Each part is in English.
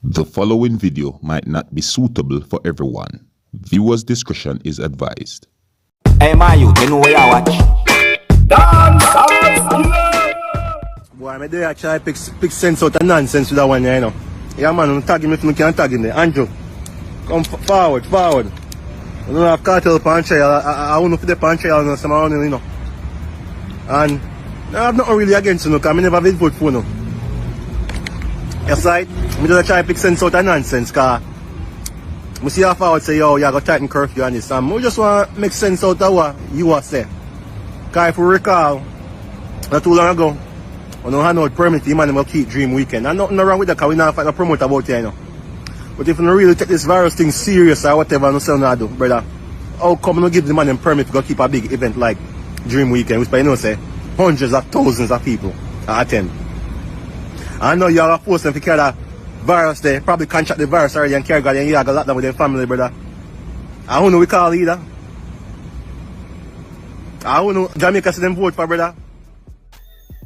The following video might not be suitable for everyone. Viewers' discretion is advised. Hey man, you know where you watch? Dancehall. Boy, I do actually pick sense out of nonsense with that one, you know. Yeah man, I'm tagging me if you can't tag him there. Andrew, come forward. You know, I've cartel pan trial. I want to put the pan trial on some around, you know. And I have nothing really against you, because I never visit vote for you. Yes, right? I just try to pick sense out of nonsense, because I see how forward say, yo, you got to tighten curfew on this. And we just want to make sense out of what you are saying. Because if we recall, not too long ago, we don't hand out permit to man will keep Dream Weekend. And nothing wrong with that, because we not fight a promote about it, you know. But if you really take this virus thing serious or whatever, no say no do, brother. How come you give the man a permit to go keep a big event like Dream Weekend, which by you know say hundreds of thousands of people attend. I know you are forced them to carry that virus there, probably contract the virus already and carry God and you have a lockdown with their family, brother. I don't know we call either. I don't know Jamaica see them vote for, brother.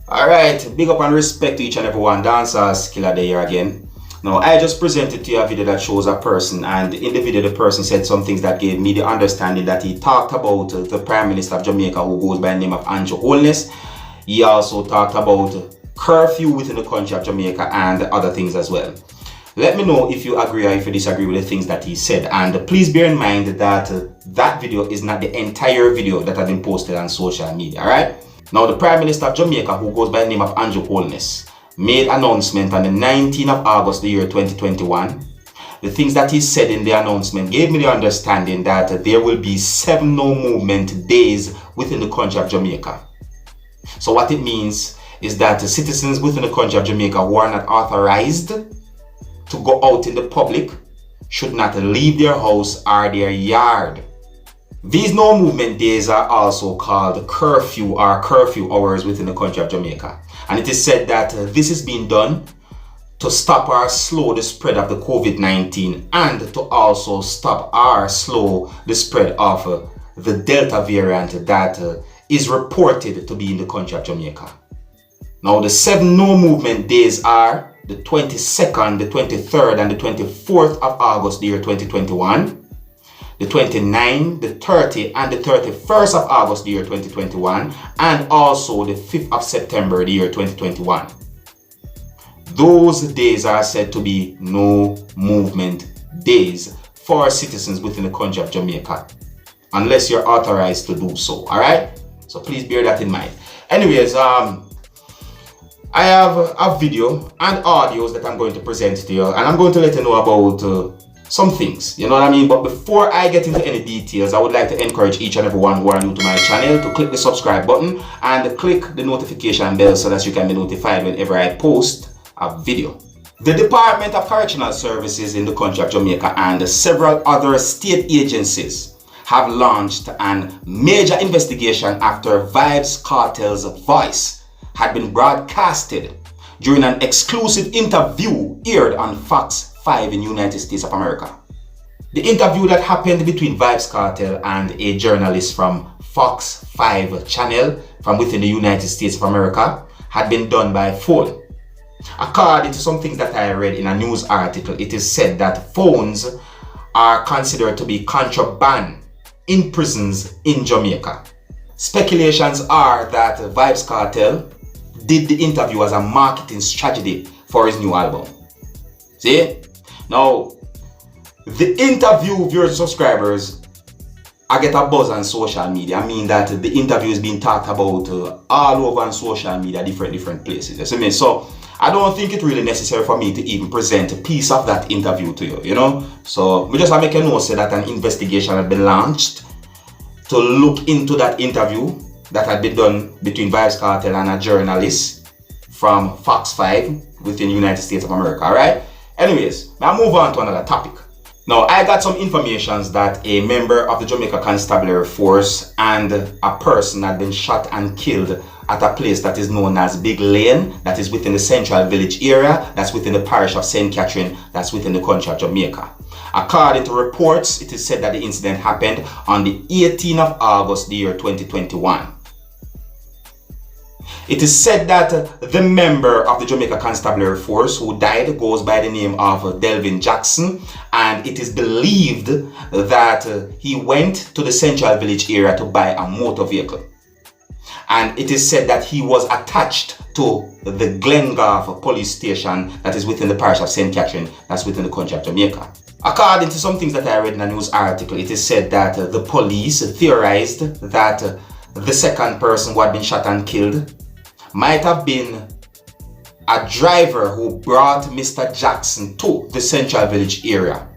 Alright, big up and respect to each and everyone. Dancehall skilla there again. Now, I just presented to you a video that shows a person, and in the video the person said some things that gave me the understanding that he talked about the Prime Minister of Jamaica, who goes by the name of Unnu. He also talked about curfew within the country of Jamaica and other things as well. Let me know if you agree or if you disagree with the things that he said, and please bear in mind that that video is not the entire video that has been posted on social media, alright? Now, the Prime Minister of Jamaica, who goes by the name of Unnu, made announcement on the 19th of August the year 2021. The things that he said in the announcement gave me the understanding that there will be 7 no movement days within the country of Jamaica. So what it means is that the citizens within the country of Jamaica who are not authorized to go out in the public should not leave their house or their yard. These no movement days are also called curfew or curfew hours within the country of Jamaica. And it is said that this is being done to stop or slow the spread of the COVID-19 and to also stop or slow the spread of the Delta variant that is reported to be in the country of Jamaica. Now, the 7 no movement days are the 22nd, the 23rd, and the 24th of August, the year 2021. The 29th, the 30th, and the 31st of August, the year 2021, and also the 5th of September, the year 2021. Those days are said to be no movement days for citizens within the country of Jamaica, unless you're authorized to do so, alright? So please bear that in mind. Anyways, I have a video and audios that I'm going to present to you, and I'm going to let you know about some things, you know what I mean? But before I get into any details, I would like to encourage each and everyone who are new to my channel to click the subscribe button and click the notification bell so that you can be notified whenever I post a video. The Department of Correctional Services in the country of Jamaica and several other state agencies have launched a major investigation after Vybz Kartel's voice had been broadcasted during an exclusive interview aired on Fox 5 in the United States of America. The interview that happened between Vybz Kartel and a journalist from Fox 5 channel from within the United States of America had been done by phone. According to some things that I read in a news article, it is said that phones are considered to be contraband in prisons in Jamaica. Speculations are that Vybz Kartel did the interview as a marketing strategy for his new album. See? Now, the interview viewers, subscribers, I get a buzz on social media. I mean that the interview is being talked about all over on social media, different places. You see me? So, I don't think it's really necessary for me to even present a piece of that interview to you, you know? So, we just make a note say that an investigation had been launched to look into that interview that had been done between Vybz Kartel and a journalist from Fox 5 within the United States of America, alright? Anyways, now move on to another topic. Now, I got some information that a member of the Jamaica Constabulary Force and a person had been shot and killed at a place that is known as Big Lane, that is within the Central Village area, that's within the parish of St. Catherine, that's within the country of Jamaica. According to reports, it is said that the incident happened on the 18th of August, the year 2021. It is said that the member of the Jamaica Constabulary Force who died goes by the name of Delvin Jackson, and it is believed that he went to the Central Village area to buy a motor vehicle. And it is said that he was attached to the Glengarve police station that is within the parish of St. Catherine, that's within the country of Jamaica. According to some things that I read in a news article, it is said that the police theorized that the second person who had been shot and killed might have been a driver who brought Mr. Jackson to the Central Village area.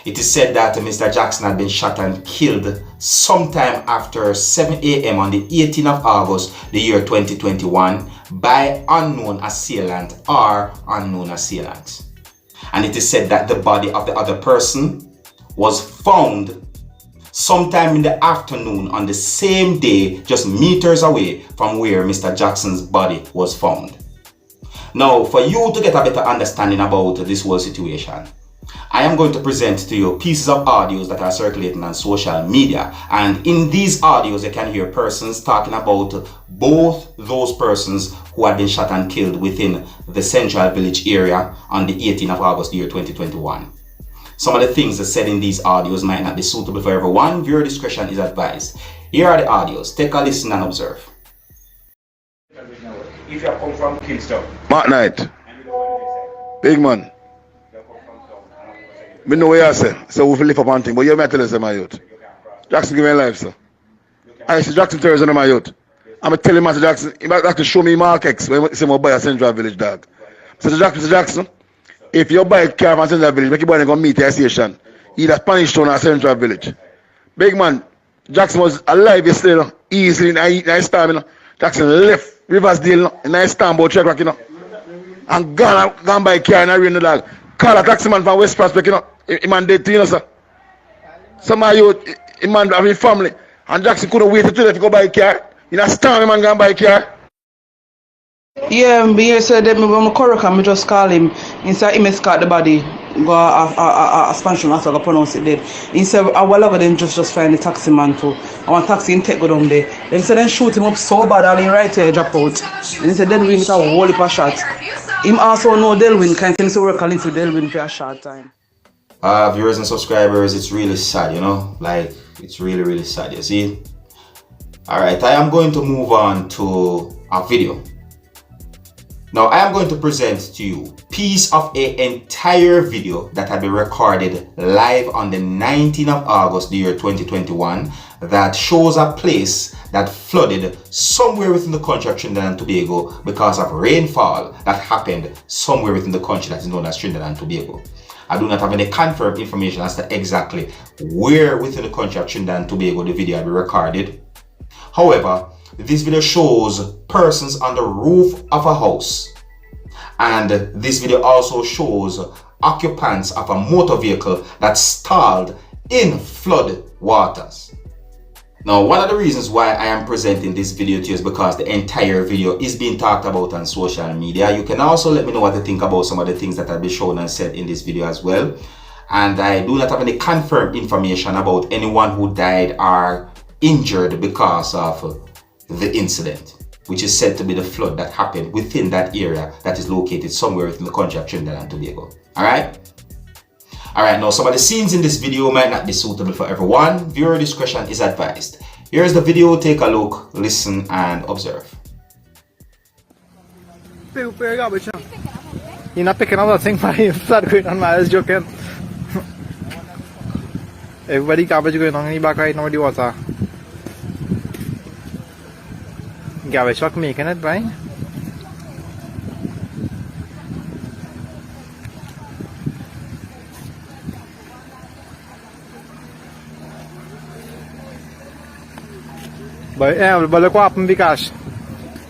It is said that Mr. Jackson had been shot and killed sometime after 7 a.m. on the 18th of August, the year 2021 by unknown assailant or unknown assailants. And it is said that the body of the other person was found sometime in the afternoon on the same day, just meters away from where Mr. Jackson's body was found. Now, for you to get a better understanding about this whole situation, I am going to present to you pieces of audios that are circulating on social media. And in these audios, you can hear persons talking about both those persons who had been shot and killed within the Central Village area on the 18th of August, year 2021. Some of the things that said in these audios might not be suitable for everyone. Viewer discretion is advised. Here are the audios. Take a listen and observe. If you come from Kingston, Mark Knight, big man. Me know what you say, so we live up on thing, but you may tell us my youth. Jackson give me life, sir. I see Jackson terrorism in my youth. I'm telling Master Jackson, he might have to show me Mark X when he say I buy a Central Village dog. So Jackson, if you buy a car from Central Village, make you buy and go meet your station. Either Spanish Town or Central Village. Big man, Jackson was alive yesterday, easily in a storm, you know. Jackson left Riversdale in a storm about 3 o'clock, you know. And gone by a car and I ran the dog. Call a taxi man from West Prospect, you know. He man dead too, you know, sir. Some of you, he man have his family. And Jackson couldn't wait until he go buy a car. In a storm, he man go buy a car. Yeah, me said that when I correct him, I just call him. Inside him escort the body. Go a Spanish after I pronounce it dead. He said a while ago then just find the taxi man too. I want taxi and take go down there. Then he said then shoot him up so bad all in right here drop out. And he said then we with a whole heap of shots. Him also know Delwyn can't tell me so we're calling to Delwyn for a short time. Viewers and subscribers, it's really sad, you know, like it's really sad, you see. Alright, I am going to move on to a video. Now I am going to present to you a piece of an entire video that had been recorded live on the 19th of August, the year 2021, that shows a place that flooded somewhere within the country of Trinidad and Tobago because of rainfall that happened somewhere within the country that is known as Trinidad and Tobago. I do not have any confirmed information as to exactly where within the country of Trinidad and Tobago the video had been recorded. However, this video shows persons on the roof of a house. And this video also shows occupants of a motor vehicle that stalled in flood waters. Now, one of the reasons why I am presenting this video to you is because the entire video is being talked about on social media. You can also let me know what you think about some of the things that have been shown and said in this video as well. And I do not have any confirmed information about anyone who died or injured because of the incident, which is said to be the flood that happened within that area that is located somewhere within the country of Trinidad and Tobago. Alright, now some of the scenes in this video might not be suitable for everyone. Viewer discretion is advised. Here's the video, take a look, listen and observe. You're not picking up that thing, man. You start going on, man. I was joking. Everybody garbage going on in the back right now with the water. Garbage truck making it, right? But yeah, but look what happened because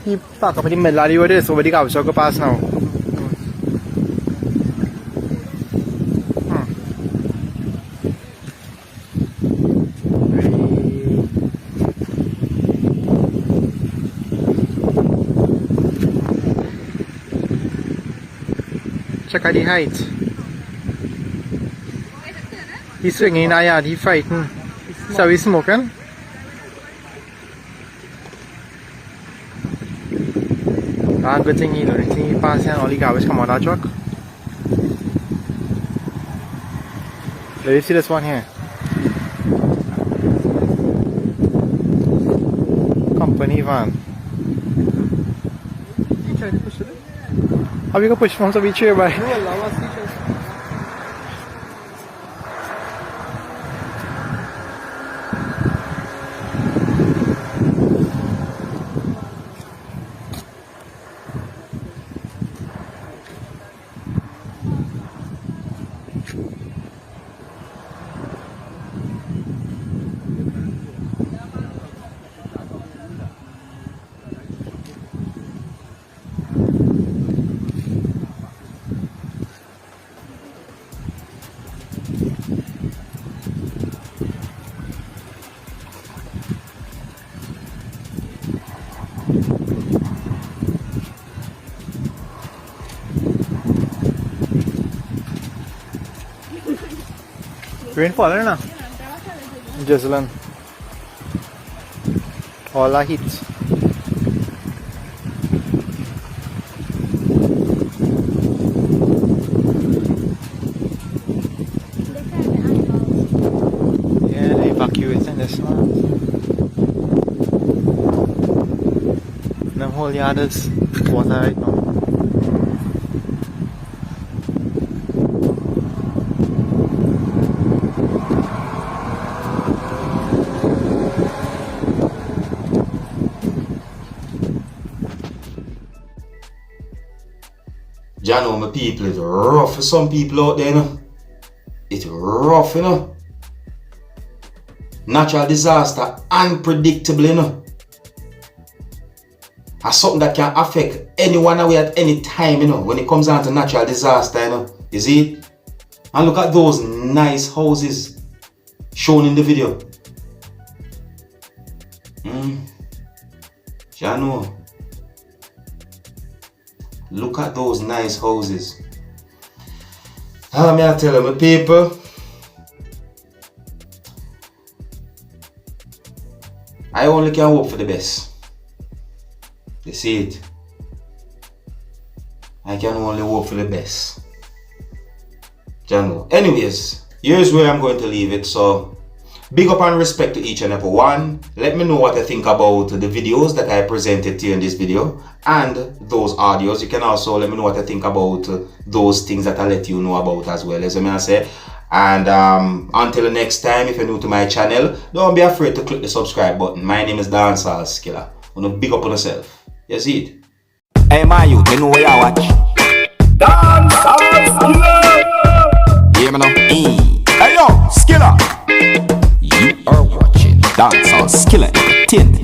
he parked up in the middle of the road, so the garbage truck go past now. Check out the height. He's swinging in the yard, he's fighting. So he's smoking. And good thing you pass and all the garbage come out of that truck. Let me see this one here. Company van. You try to push it in? How you gonna push from the chair by? No, allow us teachers. Rain falling now. Drizzling. All the heat. Yeah, they evacuating this one. Them whole yard is water right now. Jano, my people, it's rough for some people out there, you know. It's rough, you know. Natural disaster, unpredictable, you know. It's something that can affect anyone away at any time, you know, when it comes down to natural disaster, you know. You see it? And look at those nice houses shown in the video. Jano. Look at those nice houses. May I tell you, my people, I only can hope for the best. You see it? I can only hope for the best. Jano. Anyways, here's where I'm going to leave it. So, big up and respect to each and every one. Let me know what I think about the videos that I presented to you in this video and those audios. You can also let me know what I think about those things that I let you know about as well, as I say. And until the next time, if you're new to my channel, don't be afraid to click the subscribe button. My name is Dancehall Skilla. Big up on yourself. You see it? Hey, my youth, you know where you watch? Dancehall Skilla! Yeah, man. Hey, yo, Skilla! You are watching Dancehall Skilla 10.